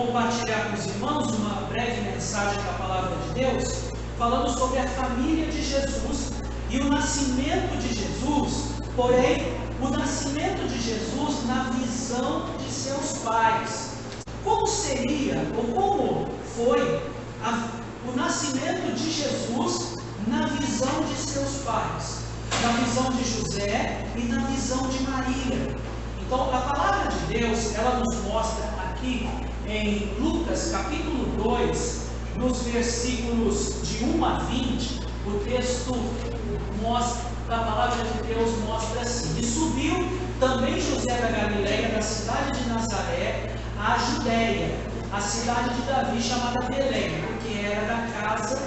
compartilhar com os irmãos uma breve mensagem da Palavra de Deus, falando sobre a família de Jesus e o nascimento de Jesus, porém, o nascimento de Jesus na visão de seus pais. Como seria, ou como foi o nascimento de Jesus na visão de seus pais? Na visão de José e na visão de Maria. Então, a Palavra de Deus, ela nos mostra aqui em Lucas capítulo 2, nos versículos de 1 a 20, o texto da Palavra de Deus mostra assim: E subiu também José da Galileia, da cidade de Nazaré, à Judéia, a cidade de Davi, chamada Belém, porque era da casa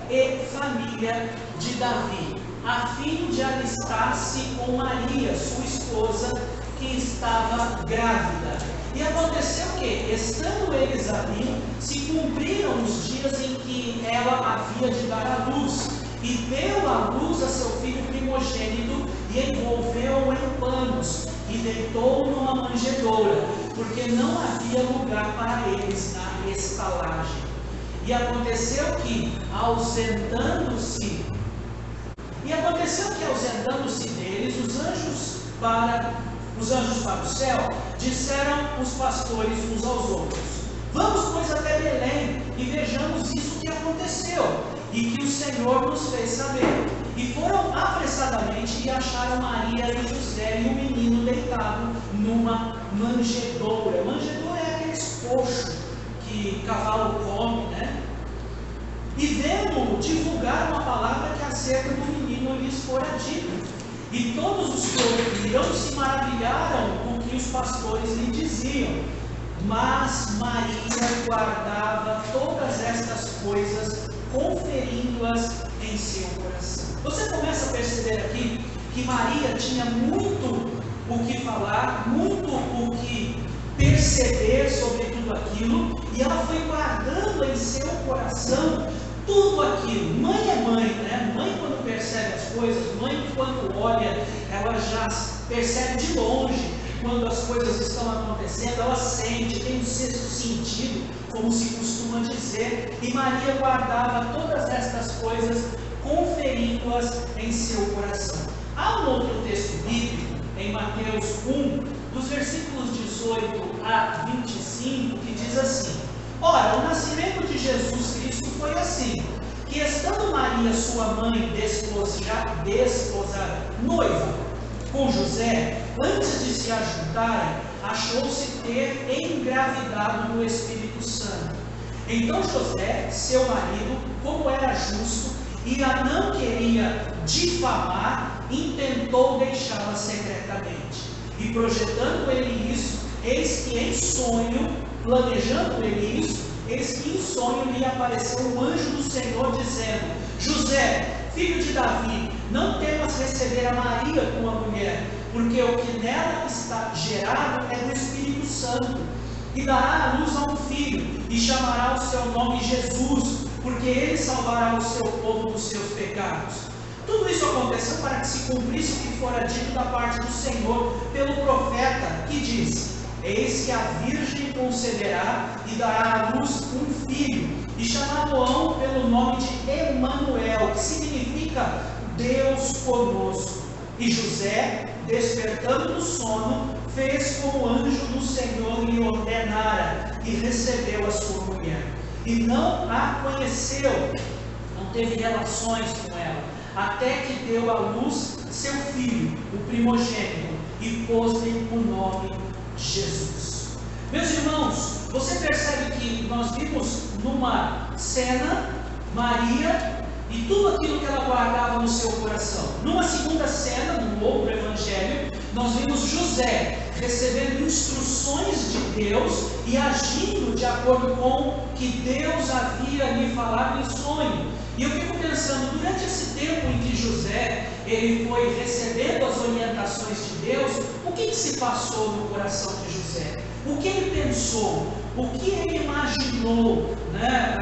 e família de Davi, a fim de alistar-se com Maria, sua esposa, que estava grávida. E aconteceu que, estando eles ali, se cumpriram os dias em que ela havia de dar à luz, e deu à luz a seu filho primogênito, e envolveu-o em panos, e deitou-o numa manjedoura, porque não havia lugar para eles na estalagem. E aconteceu que, ausentando-se deles, os anjos para o céu, disseram os pastores uns aos outros: Vamos, pois, até Belém, e vejamos isso que aconteceu, e que o Senhor nos fez saber. E foram apressadamente e acharam Maria e José e o menino deitado numa manjedoura. Manjedoura é aqueles coxos que cavalo come, né? E vendo, divulgaram a palavra que acerca do menino lhes fora dito. E todos os que ouviram se maravilharam com o que os pastores lhe diziam. Mas Maria guardava todas estas coisas, conferindo-as em seu coração. Você começa a perceber aqui que Maria tinha muito o que falar, muito o que perceber sobre tudo aquilo, e ela foi guardando em seu coração tudo aquilo. Mãe é mãe, né? Mãe, quando percebe as coisas, mãe, quando olha, ela já percebe de longe quando as coisas estão acontecendo, ela sente, tem um sexto sentido, como se costuma dizer, e Maria guardava todas estas coisas, conferindo-as em seu coração. Há um outro texto bíblico, em Mateus 1, dos versículos 18 a 25, que diz assim: Ora, o nascimento de Jesus Cristo foi assim, que estando Maria, sua mãe, desposada, noiva com José, antes de se ajuntarem, achou-se ter engravidado do Espírito Santo. Então José, seu marido, como era justo e a não queria difamar, intentou deixá-la secretamente. E projetando ele isso, eis que em sonho, planejando ele isso, eis que em sonho lhe apareceu um anjo do Senhor, dizendo: José, filho de Davi, não temas receber a Maria tua mulher, porque o que nela está gerado é do Espírito Santo, e dará à luz a um filho, e chamará o seu nome Jesus, porque ele salvará o seu povo dos seus pecados. Tudo isso aconteceu para que se cumprisse o que fora dito da parte do Senhor pelo profeta, que diz: Eis que a virgem conceberá e dará à luz um filho, e chamá-lo-ão pelo nome de Emanuel, que significa Deus conosco. E José, despertando do sono, fez como o anjo do Senhor lhe ordenara, e recebeu a sua mulher. E não a conheceu, não teve relações com ela, até que deu à luz seu filho, o primogênito, e pôs-lhe o nome Jesus. Meus irmãos, você percebe que nós vimos numa cena Maria e tudo aquilo que ela guardava no seu coração. Numa segunda cena, num outro evangelho, nós vimos José recebendo instruções de Deus e agindo de acordo com o que Deus havia lhe falado em sonho. E eu fico pensando, durante esse tempo em que José ele foi recebendo as orientações de Deus, o que se passou no coração de José? O que ele pensou? O que ele imaginou, né,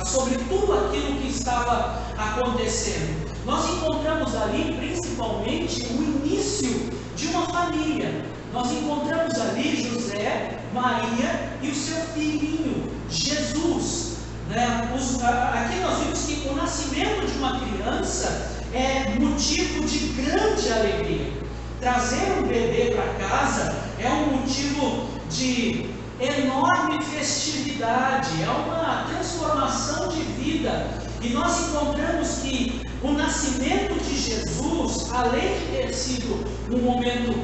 sobre tudo aquilo que estava acontecendo? Nós encontramos ali principalmente o início de uma família. nós encontramos ali José, Maria e o seu filhinho, Jesus. Aqui nós vimos que o nascimento de uma criança é motivo de grande alegria. Trazer um bebê para casa é um motivo de enorme festividade, é uma transformação de vida. E nós encontramos que o nascimento de Jesus, além de ter sido um momento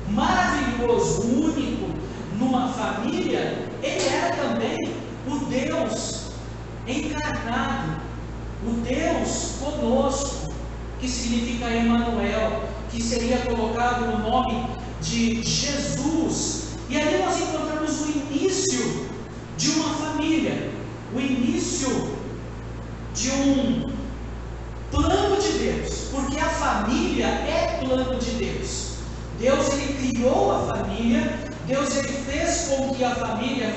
maravilhoso, único, numa família, ele era também o Deus encarnado, o Deus conosco, que significa Emanuel, que seria colocado no nome de Jesus. E ali nós encontramos o início de uma família, o início de um plano de Deus, porque a família é plano de Deus. Deus, ele criou a família, Deus, ele fez com que a família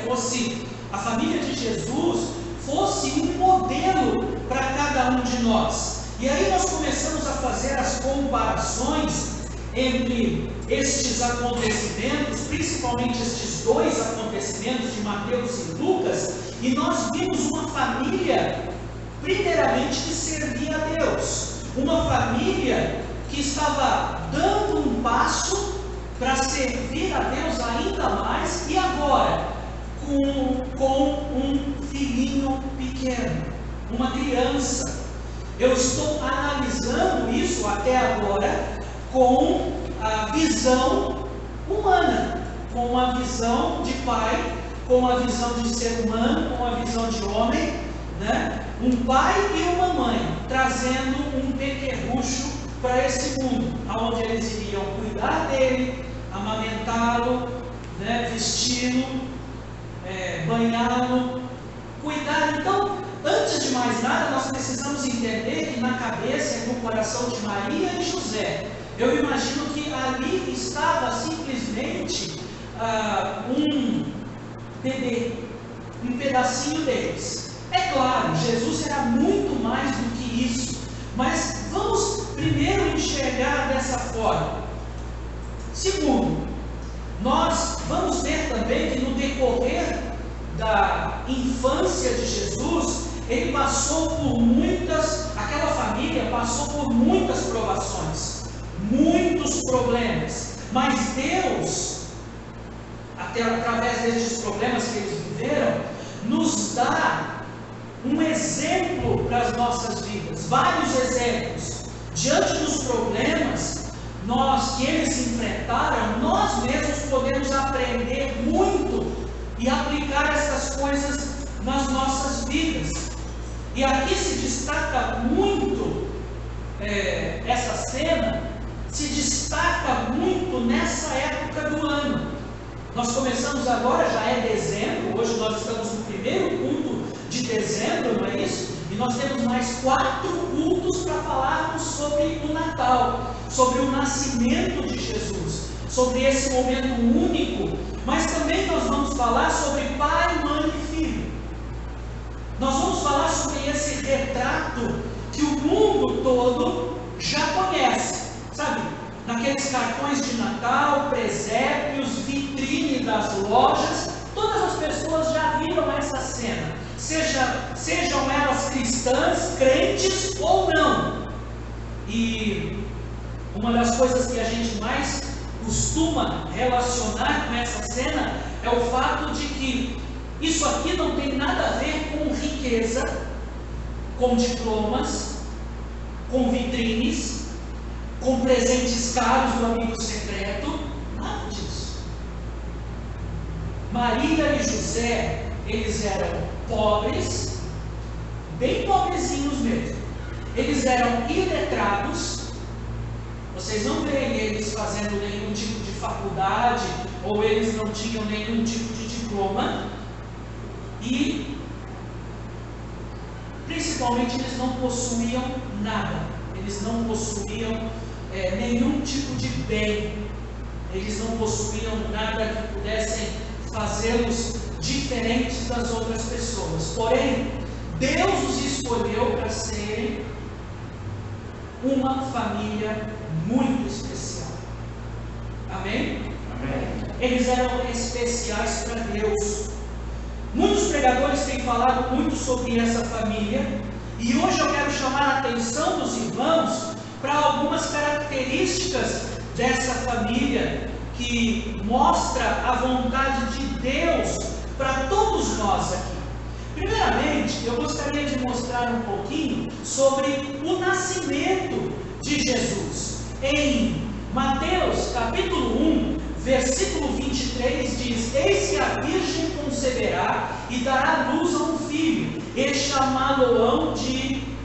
de Jesus fosse um modelo para cada um de nós. E aí nós começamos a fazer as comparações entre estes acontecimentos, principalmente estes dois acontecimentos de Mateus e Lucas, e nós vimos uma família, primeiramente, que servia a Deus, uma família que estava dando um passo para servir a Deus ainda mais, e agora com um filhinho pequeno, uma criança. Eu estou analisando isso até agora com a visão humana, com a visão de pai, com a visão de ser humano, com a visão de homem, né? Um pai e uma mãe trazendo um pequerrucho para esse mundo, onde eles iriam cuidar dele, amamentá-lo, né? Vesti-lo, banhá-lo, cuidar. Então, antes de mais nada, nós precisamos entender que na cabeça e no coração de Maria e José, eu imagino que ali estava simplesmente um bebê, um pedacinho deles. É claro, Jesus era muito mais do que isso, mas vamos primeiro enxergar dessa forma. Segundo, nós vamos ver também que no decorrer da infância de Jesus, ele passou por aquela família passou por muitas provações, muitos problemas, mas Deus, até através destes problemas que eles viveram, nos dá um exemplo para as nossas vidas, vários exemplos. Diante dos problemas que eles enfrentaram, nós mesmos podemos aprender muito e aplicar essas coisas nas nossas vidas. E aqui se destaca muito, essa cena se destaca muito nessa época do ano. Nós começamos agora, já é dezembro, hoje nós estamos no primeiro culto de dezembro, não é isso? E nós temos mais 4 cultos para falarmos sobre o Natal, sobre o nascimento de Jesus, sobre esse momento único, mas também nós vamos falar sobre pai, mãe e filho. Nós vamos falar sobre esse retrato que o mundo todo já conhece, sabe? Naqueles cartões de Natal, presépios, vitrine das lojas, todas as pessoas já viram essa cena, sejam elas cristãs, crentes ou não. E uma das coisas que a gente mais costuma relacionar com essa cena é o fato de que isso aqui não tem nada a ver com riqueza, com diplomas, com vitrines, com presentes caros do amigo secreto, nada disso. Maria e José, eles eram pobres, bem pobrezinhos mesmo. Eles eram iletrados. Vocês não veem eles fazendo nenhum tipo de faculdade, ou eles não tinham nenhum tipo de diploma. E, principalmente, eles não possuíam nada. Eles não possuíam nenhum tipo de bem. Eles não possuíam nada que pudessem fazê-los diferentes das outras pessoas. Porém, Deus os escolheu para serem uma família muito especial. Amém? Amém. eles eram especiais para Deus. Muitos pregadores têm falado muito sobre essa família, e hoje eu quero chamar a atenção dos irmãos para algumas características dessa família que mostra a vontade de Deus para todos nós aqui. Primeiramente, eu gostaria de mostrar um pouquinho sobre o nascimento de Jesus. Em Mateus capítulo 1, versículo 23 diz: Eis que a virgem conceberá e dará luz a um filho, e chamá-lo-ão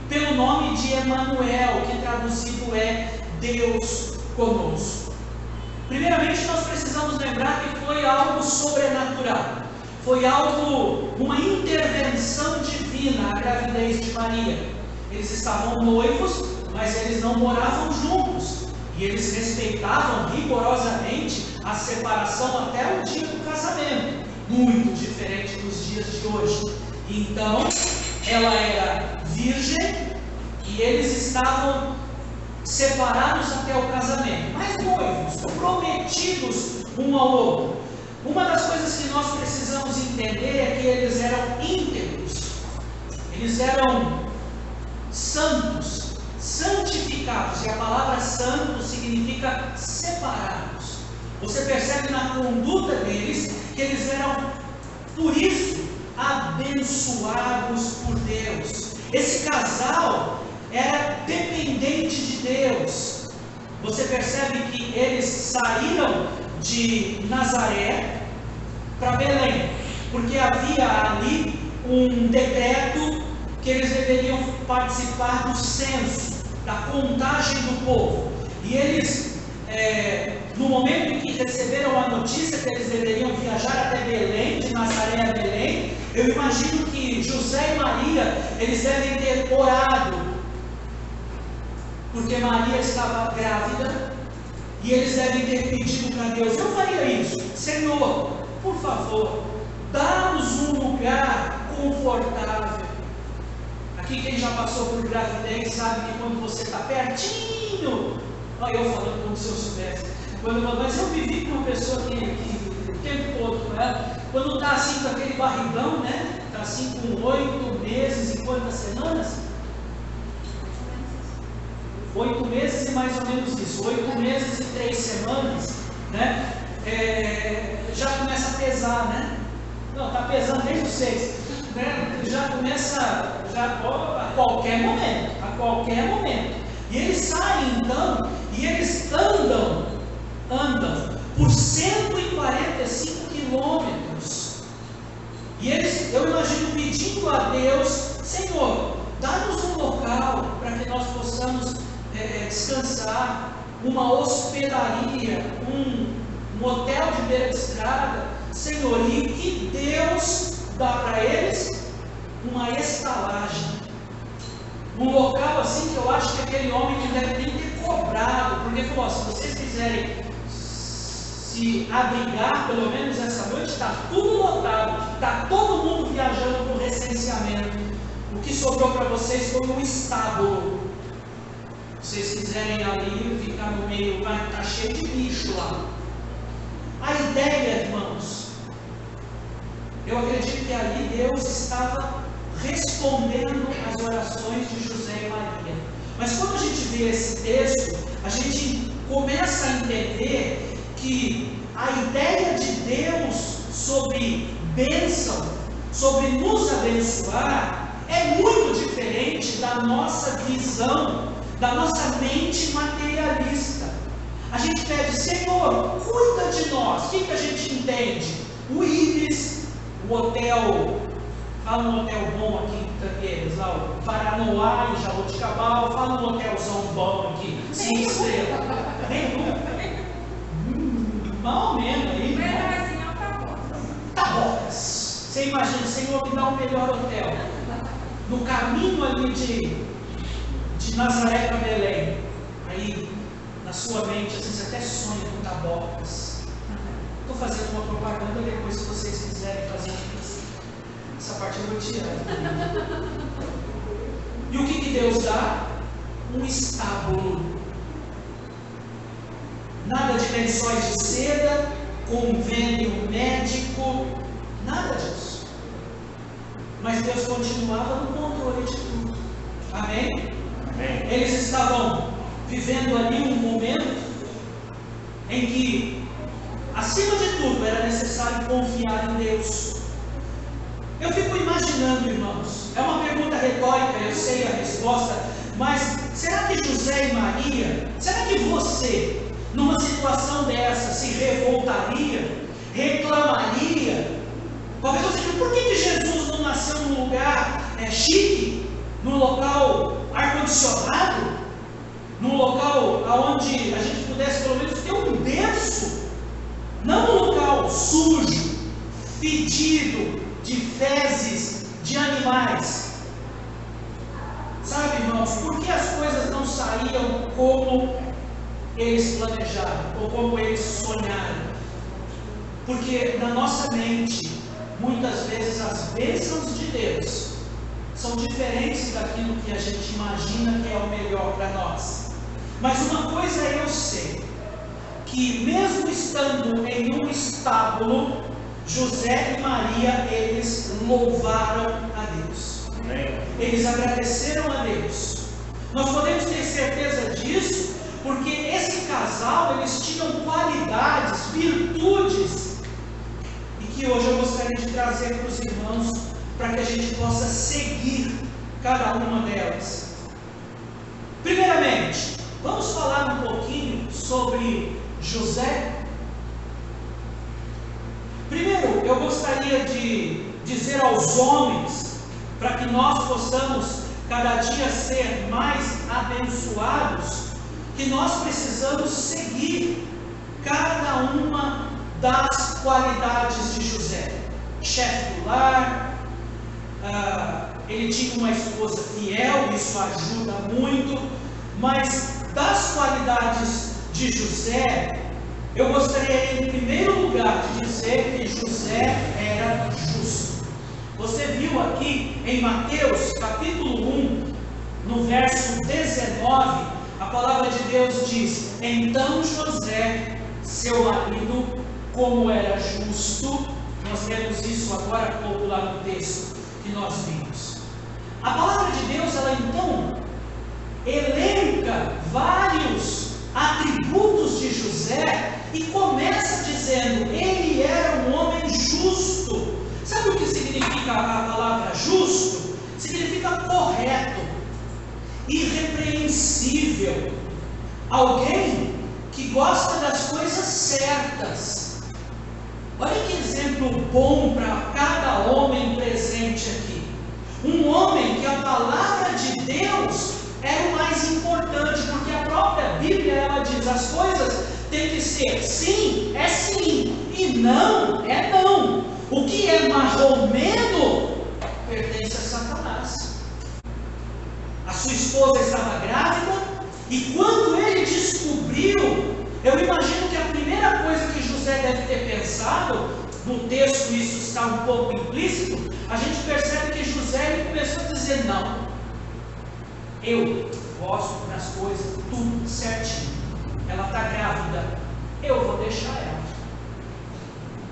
pelo nome de Emanuel, que traduzido é Deus conosco. Primeiramente, nós precisamos lembrar que foi algo sobrenatural. Foi algo, uma intervenção divina, a gravidez de Maria. Eles estavam noivos, mas eles não moravam juntos. E eles respeitavam rigorosamente a separação até o dia do casamento. Muito diferente dos dias de hoje. Então, ela era virgem e eles estavam separados até o casamento. Mas noivos, prometidos um ao outro. Uma das coisas que nós precisamos entender é que eles eram íntegros. Eles eram santos, santificados, e a palavra santo significa separados. Você percebe na conduta deles que eles eram, por isso, abençoados por Deus. Esse casal era dependente de Deus. Você percebe que eles saíram de Nazaré para Belém, porque havia ali um decreto que eles deveriam participar do censo, da contagem do povo. E eles, no momento em que receberam a notícia que eles deveriam viajar até Belém, de Nazaré a Belém, eu imagino que José e Maria, eles devem ter orado, porque Maria estava grávida, e eles devem ter pedido para Deus: eu faria isso, Senhor, por favor, dá-nos um lugar confortável. Aqui quem já passou por gravidez sabe que quando você está pertinho, olha eu falando como se eu soubesse, mas eu vivi com uma pessoa que o tempo todo com ela, quando está assim com aquele barrigão, né? Está assim com 8 meses e quantas semanas? 8 meses e mais ou menos isso, 8 meses e 3 semanas, né? Já começa a pesar, né? Não, está pesando desde os 6, né? Já começa, a qualquer momento. E eles saem então, e eles andam por 145 quilômetros. E eles, eu imagino, pedindo a Deus: Senhor, dá-nos um local para que nós possamos descansar, uma hospedaria, um hotel de beira de estrada, Senhor. E que Deus dá para eles uma estalagem, um local assim que eu acho que aquele homem não deve nem ter cobrado, porque falou: se vocês quiserem se abrigar pelo menos essa noite, está tudo lotado, está todo mundo viajando para o recenseamento, o que sobrou para vocês foi um estábulo. Se vocês quiserem ali ficar no meio, vai estar cheio de bicho lá. A ideia, irmãos, eu acredito que ali Deus estava respondendo às orações de José e Maria. Mas quando a gente vê esse texto, a gente começa a entender que a ideia de Deus sobre bênção, sobre nos abençoar, é muito diferente da nossa visão, da nossa mente materialista. A gente pede: Senhor, cuida de nós. O que a gente entende? O Ibis, o hotel, fala um hotel bom aqui em Tanqueiras, lá o Paranoá e Jaboticabal, fala um hotelzão bom aqui, 5 estrelas. Mal menos aí. Tabocas. Você imagina: Senhor, me dá um melhor hotel. No caminho ali de Nazaré para Belém, aí na sua mente, às vezes até sonha com Tabocas. Estou fazendo uma propaganda, depois se vocês quiserem fazer essa parte eu vou tirar. E o que Deus dá? Um estábulo. Nada de lençóis de seda, convênio médico, nada disso. Mas Deus continuava no controle de tudo. Amém? Amém. Eles estavam vivendo ali um momento em que, acima de tudo, era necessário confiar em Deus. Eu fico imaginando, irmãos, é uma pergunta retórica, eu sei a resposta, mas será que José e Maria, será que você, numa situação dessa, se revoltaria, reclamaria? Talvez você diga, por que Jesus não nasceu num lugar chique, num local ar-condicionado, num local onde a gente pudesse pelo menos ter um berço, não num local sujo, fedido, de fezes, de animais? Sabe, irmãos, por que as coisas não saíam como eles planejaram, ou como eles sonharam? Porque na nossa mente, muitas vezes as bênçãos de Deus são diferentes daquilo que a gente imagina que é o melhor para nós. Mas uma coisa eu sei, que mesmo estando em um estábulo, José e Maria, eles louvaram a Deus. Eles agradeceram a Deus. Nós podemos ter certeza disso, porque esse casal, eles tinham qualidades, virtudes, e que hoje eu gostaria de trazer para os irmãos, para que a gente possa seguir cada uma delas. Primeiramente, vamos falar um pouquinho sobre José. Primeiro, eu gostaria de dizer aos homens, para que nós possamos cada dia ser mais abençoados, que nós precisamos seguir cada uma das qualidades de José. Chefe do lar, ele tinha uma esposa fiel, isso ajuda muito, mas das qualidades de José, eu gostaria em primeiro lugar de dizer que José era justo. Você viu aqui em Mateus capítulo 1, no verso 19, a palavra de Deus diz: então José, seu marido, como era justo. Nós lemos isso agora há pouco lá no texto que nós vimos. A palavra de Deus, ela então elenca vários atributos de José e começa dizendo: ele era um homem justo. Sabe o que significa a palavra justo? Significa correto, irrepreensível, alguém que gosta das coisas certas. Olha que exemplo bom para cada homem presente aqui. Um homem que a palavra de Deus é o mais importante, porque a própria Bíblia, ela diz: as coisas têm que ser sim, é sim, e não, é não. O que é marromeno pertence a Satanás. A sua esposa estava grávida, e quando ele descobriu, eu imagino que a primeira coisa que José deve ter pensado, no texto isso está um pouco implícito, a gente percebe que José ele começou a dizer: não, eu gosto das coisas tudo certinho, ela está grávida, eu vou deixar ela.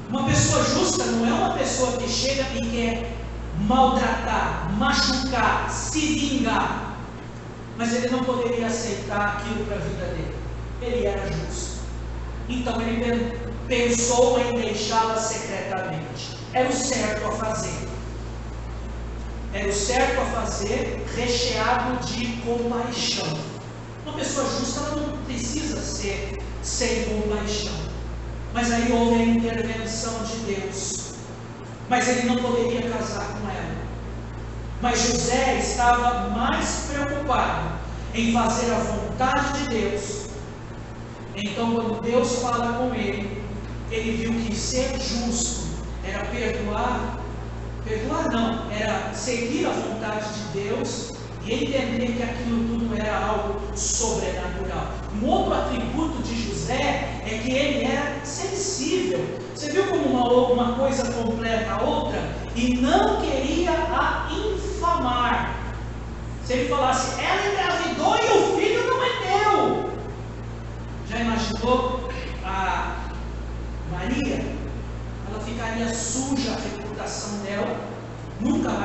Uma pessoa justa não é uma pessoa que chega e quer maltratar, machucar, se vingar, mas ele não poderia aceitar aquilo para a vida dele. Ele era justo, então ele pensou em deixá-la secretamente. Era o certo a fazer. Era o certo a fazer, recheado de compaixão. Uma pessoa justa, ela não precisa ser sem compaixão. Mas aí houve a intervenção de Deus. Mas ele não poderia casar com ela. Mas José estava mais preocupado em fazer a vontade de Deus. Então, quando Deus fala com ele, ele viu que ser justo era perdoar não, era seguir a vontade de Deus e entender que aquilo tudo era algo sobrenatural. Um outro atributo de José é que ele era sensível. Você viu como uma coisa completa a outra? E não queria a infamar. Se ele falasse: ela engravidou e o filho não é meu. Já imaginou a Maria?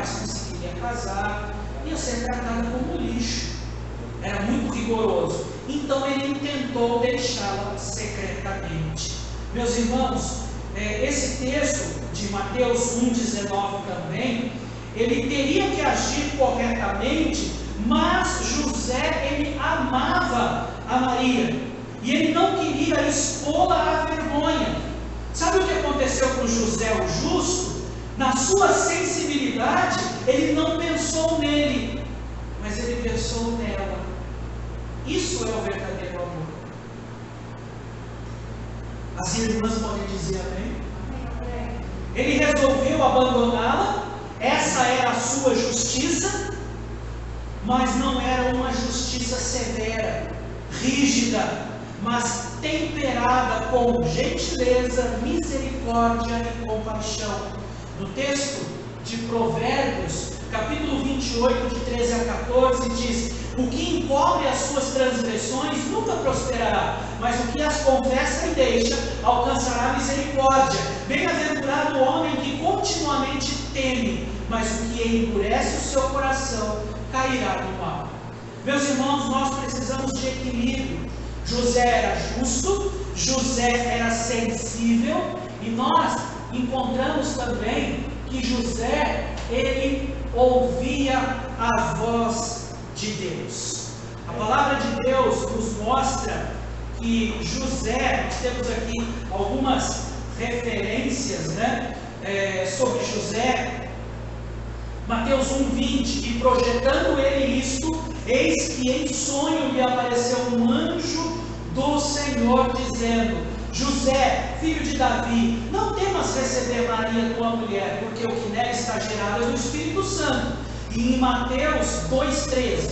mais conseguiria casar, ia ser tratada como lixo. Era muito rigoroso. Então ele intentou deixá-la secretamente. Meus irmãos, esse texto de Mateus 1,19 também, ele teria que agir corretamente, mas José, ele amava a Maria, e ele não queria expô-la à vergonha. Sabe o que aconteceu com José, o justo? Na sua sensibilidade, ele não pensou nele, mas ele pensou nela. Isso é o verdadeiro amor. As irmãs podem dizer amém? Ele resolveu abandoná-la, essa era a sua justiça, mas não era uma justiça severa, rígida, mas temperada com gentileza, misericórdia e compaixão. No texto de Provérbios, capítulo 28, de 13 a 14, diz: o que encobre as suas transgressões nunca prosperará, mas o que as confessa e deixa alcançará misericórdia. Bem-aventurado o homem que continuamente teme, mas o que endurece o seu coração cairá no mal. Meus irmãos, nós precisamos de equilíbrio. José era justo, José era sensível, e nós encontramos também que José, ele ouvia a voz de Deus. A palavra de Deus nos mostra que José, nós temos aqui algumas referências, sobre José. Mateus 1,20: e projetando ele isto, eis que em sonho lhe apareceu um anjo do Senhor, dizendo: José, filho de Davi, não temas receber Maria tua mulher, porque o que nela está gerado é do Espírito Santo. E em Mateus 2,13: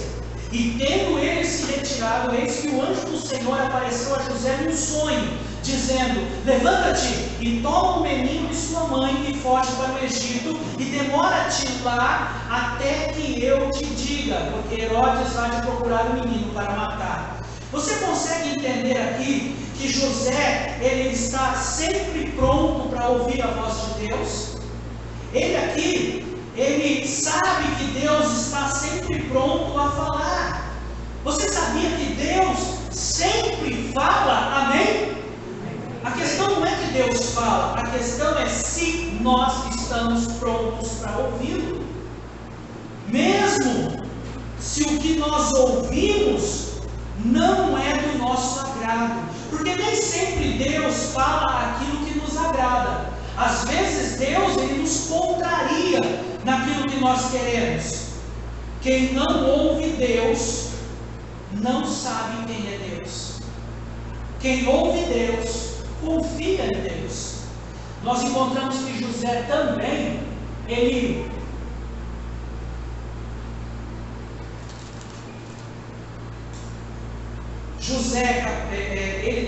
e tendo ele se retirado, eis que o anjo do Senhor apareceu a José num sonho, dizendo: levanta-te e toma o menino e sua mãe e foge para o Egito, e demora-te lá até que eu te diga, porque Herodes há de procurar o menino para matar. Você consegue entender aqui que José, ele está sempre pronto para ouvir a voz de Deus? Ele aqui, ele sabe que Deus está sempre pronto a falar. Você sabia que Deus sempre fala? Amém? A questão não é que Deus fala, a questão é se nós estamos prontos para ouvi-lo. Mesmo se o que nós ouvimos não é do nosso agrado, porque nem sempre Deus fala aquilo que nos agrada. Às vezes Deus, ele nos contraria naquilo que nós queremos. Quem não ouve Deus não sabe quem é Deus. Quem ouve Deus confia em Deus. Nós encontramos que José também, ele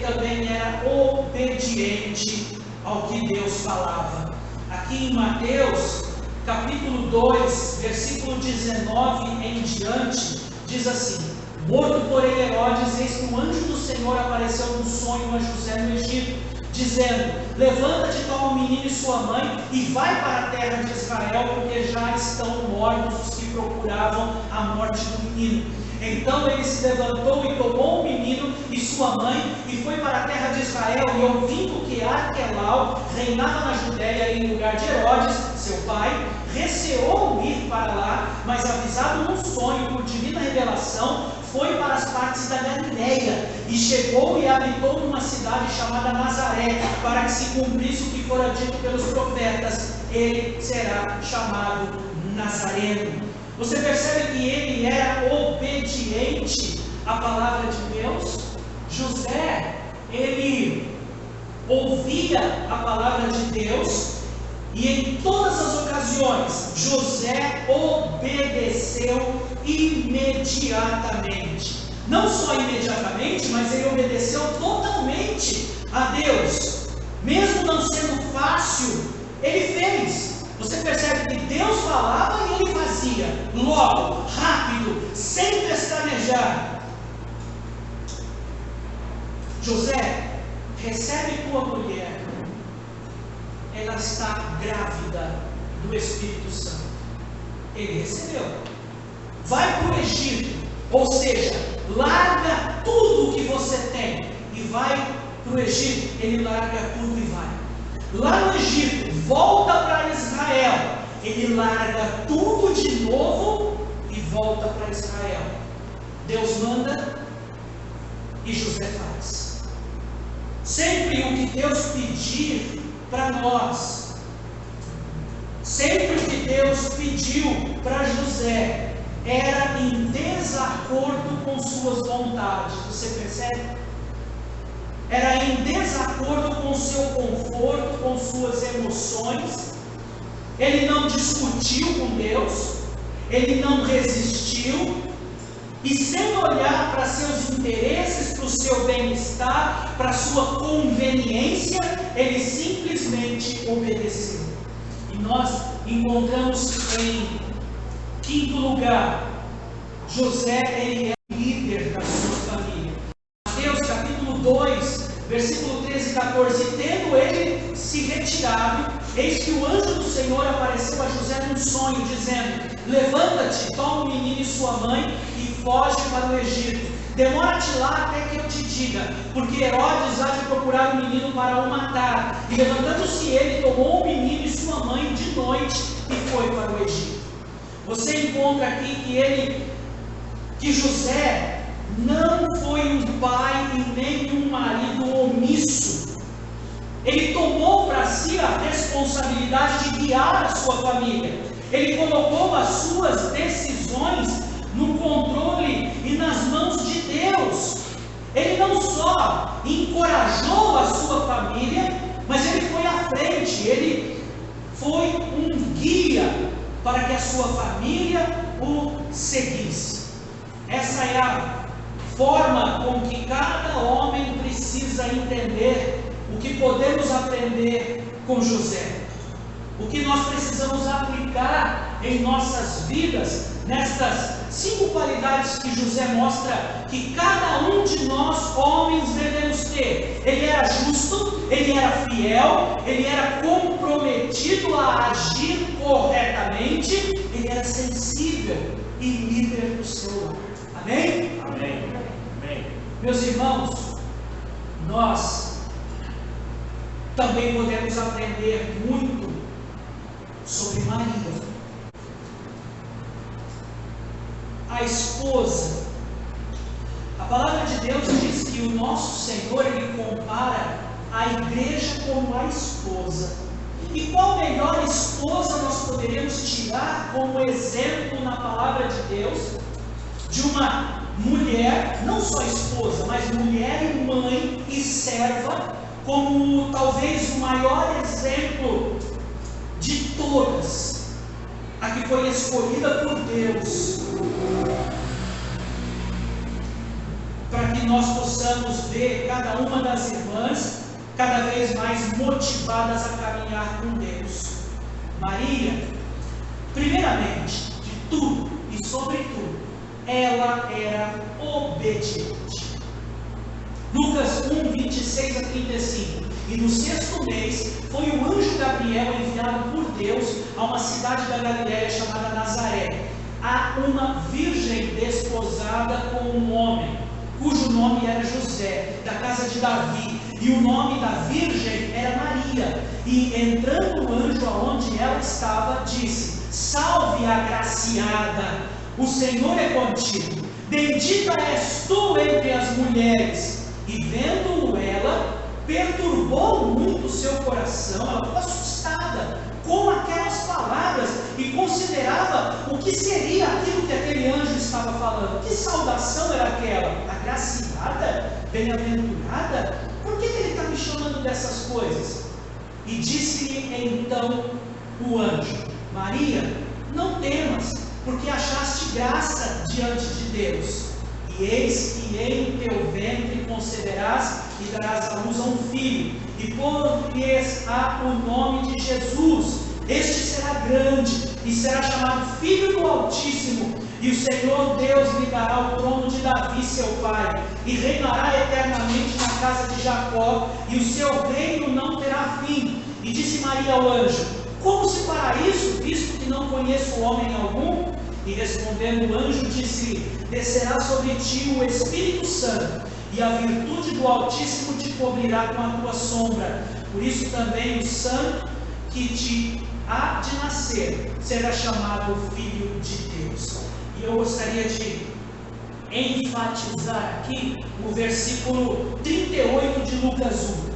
também era obediente ao que Deus falava. Aqui em Mateus, capítulo 2, versículo 19 em diante, diz assim: morto porém Herodes, eis que o anjo do Senhor apareceu num sonho a José no Egito, dizendo: levanta-te, toma o menino e sua mãe, e vai para a terra de Israel, porque já estão mortos os que procuravam a morte do menino. Então ele se levantou e tomou o menino e sua mãe, e foi para a terra de Israel, e ouvindo que Arquelau reinava na Judéia em lugar de Herodes, seu pai, receou ir para lá, mas avisado num sonho por divina revelação, foi para as partes da Galileia, e chegou e habitou numa cidade chamada Nazaré, para que se cumprisse o que fora dito pelos profetas: ele será chamado Nazareno. Você percebe que ele era obediente à palavra de Deus? José, ele ouvia a palavra de Deus, e em todas as ocasiões José obedeceu imediatamente. Não só imediatamente, mas ele obedeceu totalmente a Deus. Mesmo não sendo fácil, ele fez. Você percebe que Deus falava e ele fazia, logo, rápido, sem pestanejar. José, recebe tua mulher, ela está grávida do Espírito Santo. Ele recebeu. Vai para o Egito, ou seja, larga tudo o que você tem e vai para o Egito. Ele larga tudo e vai. Lá no Egito, volta para Israel. Ele larga tudo de novo e volta para Israel. Deus manda e José faz. Sempre o que Deus pedir para nós, sempre o que Deus pediu para José, era em desacordo com suas vontades. Você percebe? Era em desacordo com seu conforto, com suas emoções. Ele não discutiu com Deus, ele não resistiu, e sem olhar para seus interesses, para o seu bem-estar, para a sua conveniência, ele simplesmente obedeceu. E nós encontramos em quinto lugar, José, ele é o líder da sua família. Mateus capítulo 2, versículo 13 e 14, tendo ele se retirado, eis que o anjo do Senhor apareceu a José num sonho, dizendo: levanta-te, toma o menino e sua mãe e foge para o Egito. Demora-te lá até que eu te diga, porque Herodes há de procurar o menino para o matar. E levantando-se ele, tomou o menino e sua mãe de noite e foi para o Egito. Você encontra aqui que José não foi um pai e nem um marido omisso. Ele tomou para si a responsabilidade de guiar a sua família. Ele colocou as suas decisões no controle e nas mãos de Deus. Ele não só encorajou a sua família, mas ele foi à frente. Ele foi um guia para que a sua família o seguisse. Essa é a forma com que cada homem precisa entender o que podemos aprender com José. O que nós precisamos aplicar em nossas vidas, nestas 5 qualidades que José mostra que cada um de nós, homens, devemos ter. Ele era justo, ele era fiel, ele era comprometido a agir corretamente, ele era sensível e líder do seu lar. Amém? Amém. Amém. Meus irmãos, nós também podemos aprender muito sobre Maria, a esposa. A palavra de Deus diz que o nosso Senhor, ele compara a igreja como a esposa. E qual melhor esposa nós poderíamos tirar como exemplo na palavra de Deus de uma mulher, não só esposa, mas mulher e mãe e serva, como talvez o maior exemplo de todas, a que foi escolhida por Deus, para que nós possamos ver cada uma das irmãs cada vez mais motivadas a caminhar com Deus. Maria, primeiramente, de tudo e sobretudo, ela era obediente. Lucas 1, 26 a 35. E no 6º mês foi o anjo Gabriel enviado por Deus a uma cidade da Galiléia chamada Nazaré, a uma virgem desposada com um homem, cujo nome era José, da casa de Davi, e o nome da virgem era Maria. E entrando o anjo aonde ela estava, disse: salve, agraciada, o Senhor é contigo, bendita és tu entre as mulheres. E vendo-o ela, perturbou muito o seu coração, ela ficou assustada com aquelas palavras e considerava o que seria aquilo que aquele anjo estava falando. Que saudação era aquela? Agraciada? Bem-aventurada? Por que ele está me chamando dessas coisas? E disse-lhe então o anjo: Maria, não temas, porque achaste graça diante de Deus. E eis que em teu ventre conceberás e darás à luz a um filho, e pôr-lhes o nome de Jesus. Este será grande e será chamado Filho do Altíssimo, e o Senhor Deus lhe dará o trono de Davi seu pai, e reinará eternamente na casa de Jacó, e o seu reino não terá fim. E disse Maria ao anjo: Como se fará isso, visto que não conheço homem algum? E respondendo o anjo, disse-lhe: descerá sobre ti o Espírito Santo, e a virtude do Altíssimo te cobrirá com a tua sombra. Por isso também o santo que te há de nascer será chamado Filho de Deus. E eu gostaria de enfatizar aqui o versículo 38 de Lucas 1.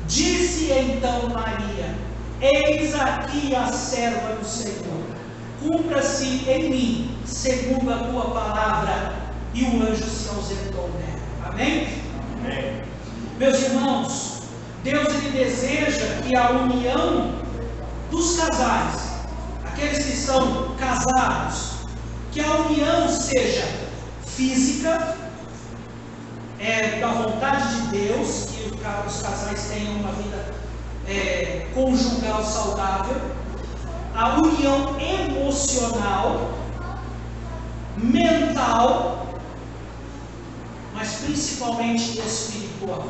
Disse então Maria: eis aqui a serva do Senhor, cumpra-se em mim segundo a tua palavra. E o anjo se ausentou dela. Amém? Amém. Meus irmãos, Deus ele deseja que a união dos casais, aqueles que são casados, que a união seja física, da vontade de Deus, que os casais tenham uma vida conjugal saudável, a união emocional, mental, mas principalmente espiritual.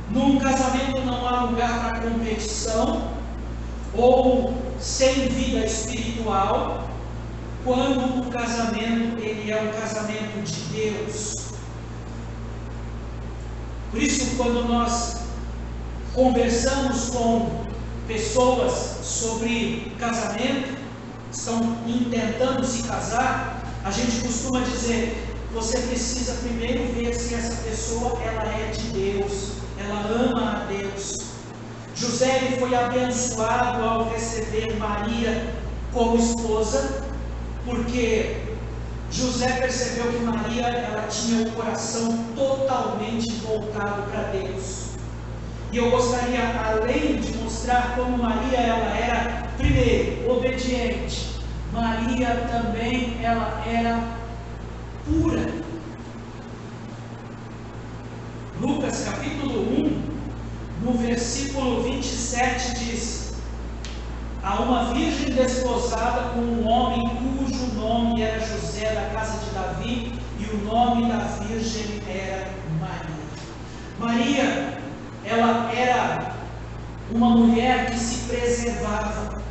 Num casamento não há lugar para competição ou sem vida espiritual, quando o casamento ele é um casamento de Deus. Por isso, quando nós conversamos com pessoas sobre casamento, estão intentando se casar, a gente costuma dizer: você precisa primeiro ver se essa pessoa ela é de Deus, ela ama a Deus. José ele foi abençoado ao receber Maria como esposa, porque José percebeu que Maria ela tinha o coração totalmente voltado para Deus. E eu gostaria, além de mostrar como Maria ela era, primeiro, obediente, Maria também ela era pura. Lucas capítulo 1, no versículo 27 diz: há uma virgem desposada com um homem cujo nome era José, da casa de Davi, e o nome da virgem era Maria. Maria, ela era uma mulher que se preservava.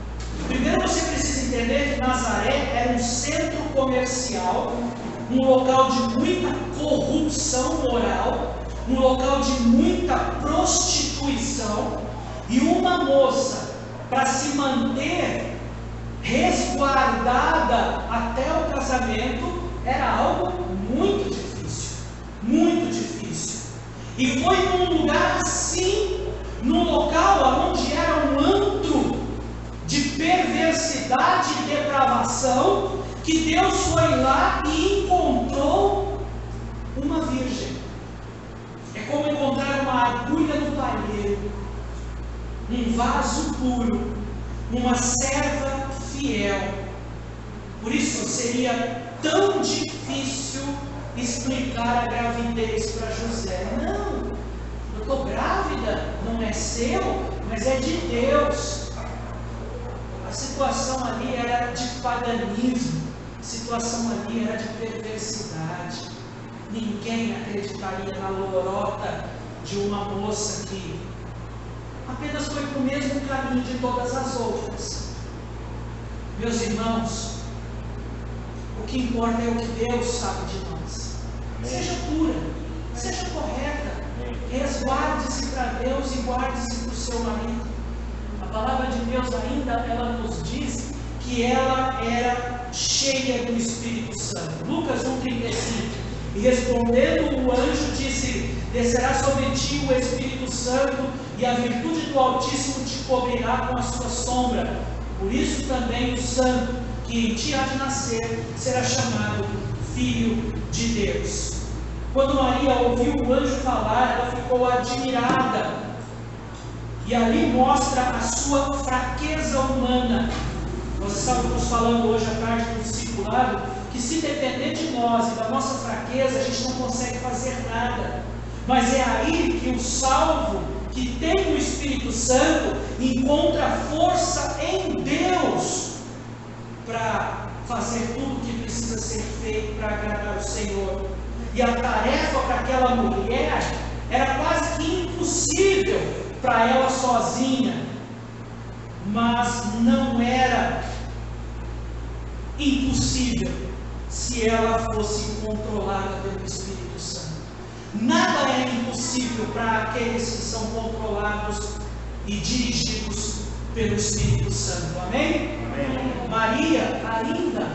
Primeiro você precisa entender que Nazaré era um centro comercial, um local de muita corrupção moral, um local de muita prostituição, e uma moça, para se manter resguardada até o casamento, era algo muito difícil, muito difícil. E foi num lugar assim, num local onde era um antro de perversidade e depravação, que Deus foi lá e encontrou uma virgem. É como encontrar uma agulha no palheiro, um vaso puro, uma serva fiel. Por isso seria tão difícil explicar a gravidez para José. Não, eu estou grávida, não é seu, mas é de Deus. A situação ali era de paganismo, a situação ali era de perversidade. Ninguém acreditaria na lorota de uma moça que apenas foi para o mesmo caminho de todas as outras. Meus irmãos, o que importa é o que Deus sabe de nós. Seja pura, seja correta, resguarde-se para Deus e guarde-se para o seu marido. A palavra de Deus ainda, ela nos diz que ela era cheia do Espírito Santo. Lucas 1,35. E respondendo o anjo, disse: descerá sobre ti o Espírito Santo, e a virtude do Altíssimo te cobrirá com a sua sombra. Por isso também o santo que em ti há de nascer será chamado Filho de Deus. Quando Maria ouviu o anjo falar, ela ficou admirada, e ali mostra a sua fraqueza humana. Nós estávamos falando hoje à tarde no discipulado que, se depender de nós e da nossa fraqueza, a gente não consegue fazer nada. Mas é aí que o salvo, que tem o Espírito Santo, encontra força em Deus para fazer tudo o que precisa ser feito para agradar o Senhor. E a tarefa para aquela mulher era quase que impossível para ela sozinha. mas não era impossível se ela fosse controlada pelo Espírito Santo. Nada é impossível para aqueles que são controlados e dirigidos pelo Espírito Santo. Amém? Amém. Maria ainda,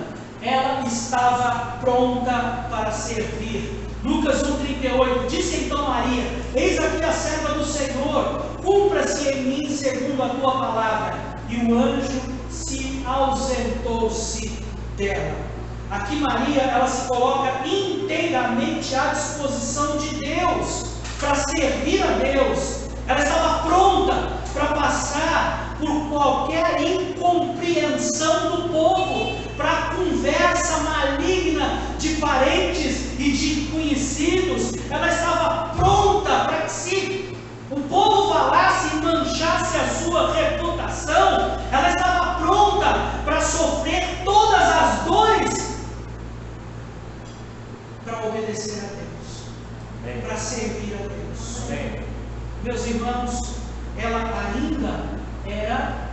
ela estava pronta para servir. Lucas 1,38, disse então Maria: eis aqui a serva do Senhor, cumpra-se em mim segundo a tua palavra. E o anjo se ausentou-se dela. Aqui Maria, ela se coloca inteiramente à disposição de Deus, para servir a Deus. Ela estava pronta para passar por qualquer incompreensão do povo, para a conversa maligna de parentes e de conhecidos. Ela estava pronta para que, se o povo falasse e manchasse a sua reputação, ela estava pronta para sofrer todas as dores, para obedecer a Deus, para servir a Deus. Amém. Meus irmãos, ela ainda era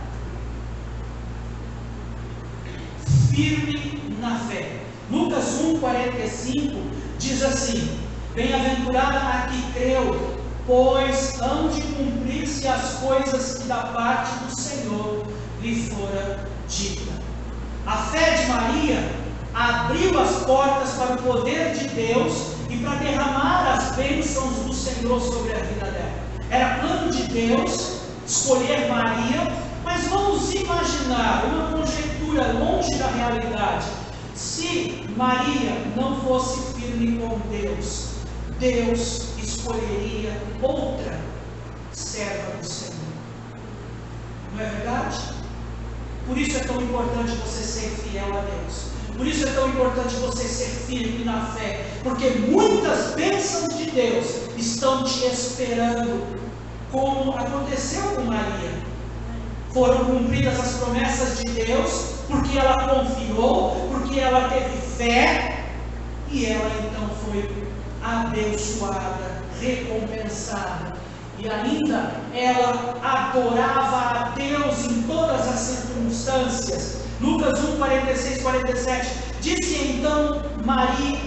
firme na fé. Lucas 1,45 diz assim: bem-aventurada a que creu, pois hão de cumprir-se as coisas que da parte do Senhor lhe fora dita. A fé de Maria abriu as portas para o poder de Deus e para derramar as bênçãos do Senhor sobre a vida dela. Era plano de Deus escolher Maria, mas vamos imaginar uma conjectura longe da realidade. Se Maria não fosse firme com Deus, Deus escolheria outra serva do Senhor. Não é verdade? Por isso é tão importante você ser fiel a Deus. Por isso é tão importante você ser firme na fé, porque muitas bênçãos de Deus estão te esperando, como aconteceu com Maria. Foram cumpridas as promessas de Deus, porque ela confiou, porque ela teve fé, e ela então foi abençoada, recompensada, e ainda ela adorava a Deus em todas as circunstâncias. Lucas 1, 46, 47, disse então Maria,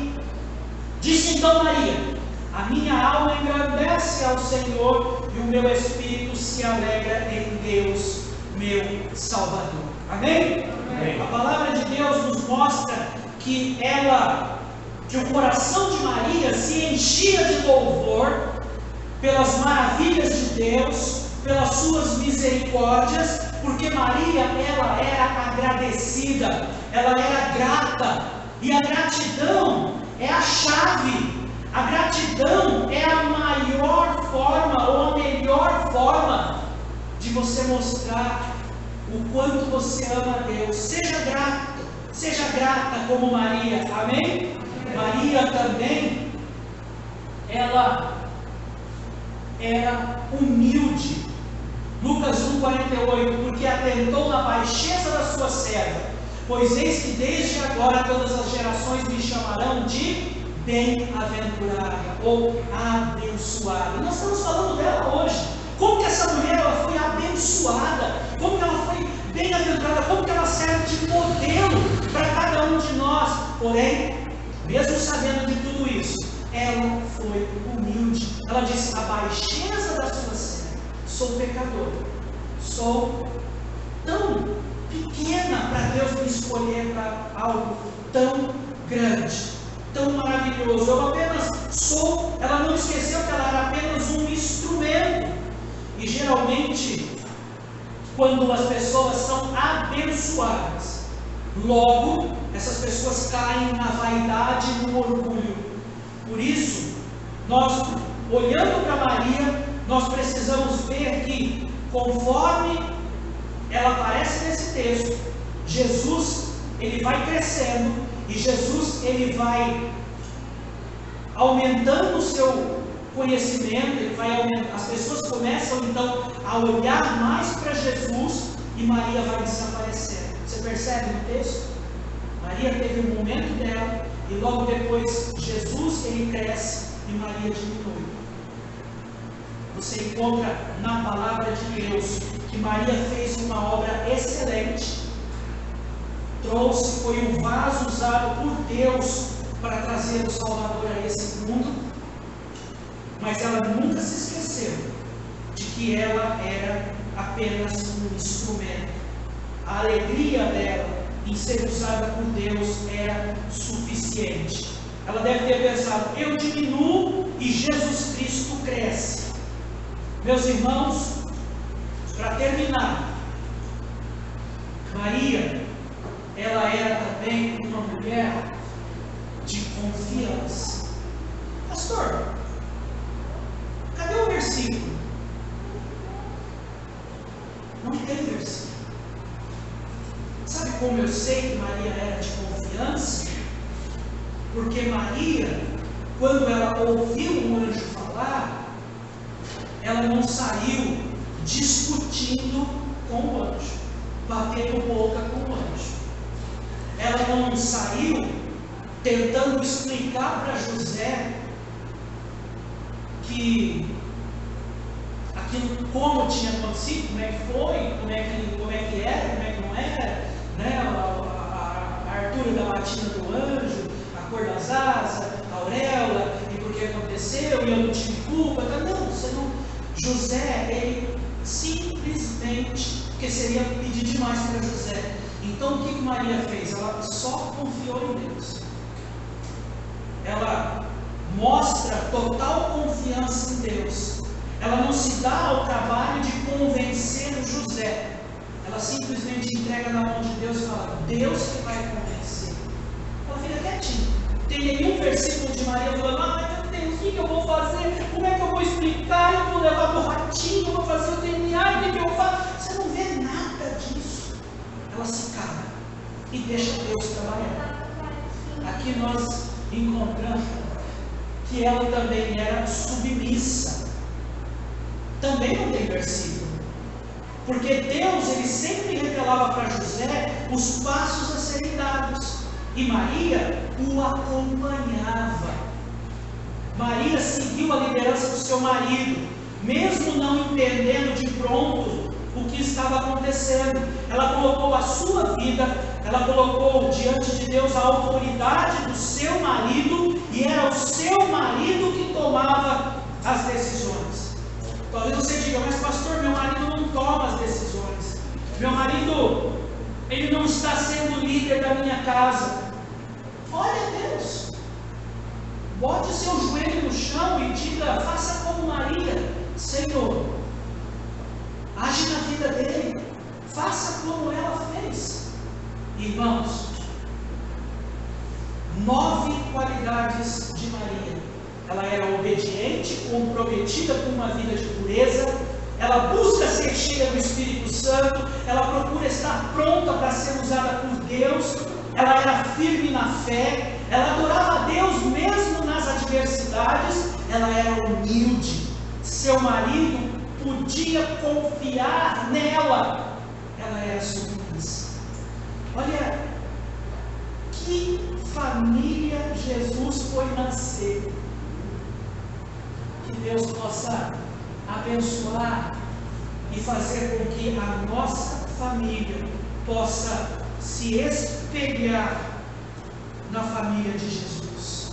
a minha alma engrandece ao Senhor, e o meu espírito se alegra em Deus, meu Salvador. Amém? Amém. A palavra de Deus nos mostra que o coração de Maria se enchia de louvor pelas maravilhas de Deus, pelas suas misericórdias, porque Maria, ela era agradecida, ela era grata, e a gratidão é a chave. A gratidão é a maior forma, ou a melhor forma de você mostrar o quanto você ama a Deus. Seja grata como Maria. Amém? Maria também, ela era humilde. Lucas 1,48, porque atentou na baixeza da sua serva, pois eis que desde agora todas as gerações me chamarão de bem-aventurada ou abençoada. E nós estamos falando dela hoje. Como que essa mulher ela foi abençoada, como que ela foi bem-aventurada, como que ela serve de modelo para cada um de nós. Porém, mesmo sabendo de tudo isso, ela foi humilde. Ela disse: a baixeza da sua serva, sou pecador, sou tão pequena para Deus me escolher para algo tão grande, tão maravilhoso. Eu apenas sou. Ela não esqueceu que ela era apenas um instrumento. E geralmente, quando as pessoas são abençoadas, logo essas pessoas caem na vaidade e no orgulho. Por isso, nós, olhando para Maria, nós precisamos ver que, conforme ela aparece nesse texto, Jesus, ele vai crescendo, e Jesus, ele vai aumentando o seu conhecimento, ele vai aumentando, as pessoas começam então a olhar mais para Jesus, e Maria vai desaparecer. Você percebe no texto? Maria teve um momento dela, e logo depois Jesus, ele cresce e Maria diminui. Você encontra na palavra de Deus que que Maria fez uma obra excelente, foi um vaso usado por Deus para trazer o Salvador a esse mundo, mas ela nunca se esqueceu de que ela era apenas um instrumento. A alegria dela em ser usada por Deus era suficiente. Ela deve ter pensado: eu diminuo e Jesus Cristo cresce. Meus irmãos, para terminar, Maria, ela era também uma mulher de confiança. Pastor, cadê o versículo? Não tem versículo. Sabe como eu sei que Maria era de confiança? Porque Maria, quando ela ouviu o anjo falar, ela não saiu discutindo com o anjo, batendo boca com o anjo. Ela não saiu tentando explicar para José que aquilo, como tinha acontecido, como é que foi, como é que era, como é que não era, né? A altura da batina do anjo, a cor das asas, a auréola, e por que aconteceu, e eu não tive culpa. Não, você não. José, ele simplesmente, porque seria pedir demais para José. Então o que Maria fez? Ela só confiou em Deus. Ela mostra total confiança em Deus. Ela não se dá ao trabalho de convencer o José. Ela simplesmente entrega na mão de Deus e fala: Deus que vai convencer. Ela fica quietinha. Tem nenhum versículo de Maria falando: ai meu Deus, o que eu vou fazer? Como é que eu vou explicar? Eu vou levar para o ratinho, eu vou fazer o DNA, o que eu faço? Você não vê nada disso. Ela se cala e deixa Deus trabalhar. Aqui nós encontramos que ela também era submissa. Também não tem versículo, porque Deus, ele sempre revelava para José os passos a serem dados, e Maria o acompanhava. Maria seguiu a liderança do seu marido, mesmo não entendendo de pronto o que estava acontecendo. Ela colocou a sua vida, ela colocou diante de Deus a autoridade do seu marido, e era o seu marido que tomava as decisões. Talvez você diga: mas pastor, meu marido não toma as decisões, meu marido, ele não está sendo líder da minha casa. Olha a Deus, bote o seu joelho no chão e diga: faça como Maria, Senhor, age na vida dele, faça como ela fez. Irmãos, 9 qualidades de Maria. Ela era obediente, comprometida com uma vida de pureza, ela busca ser cheia do Espírito Santo, ela procura estar pronta para ser usada por Deus, ela era firme na fé, ela adorava a Deus mesmo nas adversidades, ela era humilde, seu marido podia confiar nela, ela era submissa. Olha, que família Jesus foi nascer. Que Deus possa abençoar e fazer com que a nossa família possa se espelhar na família de Jesus.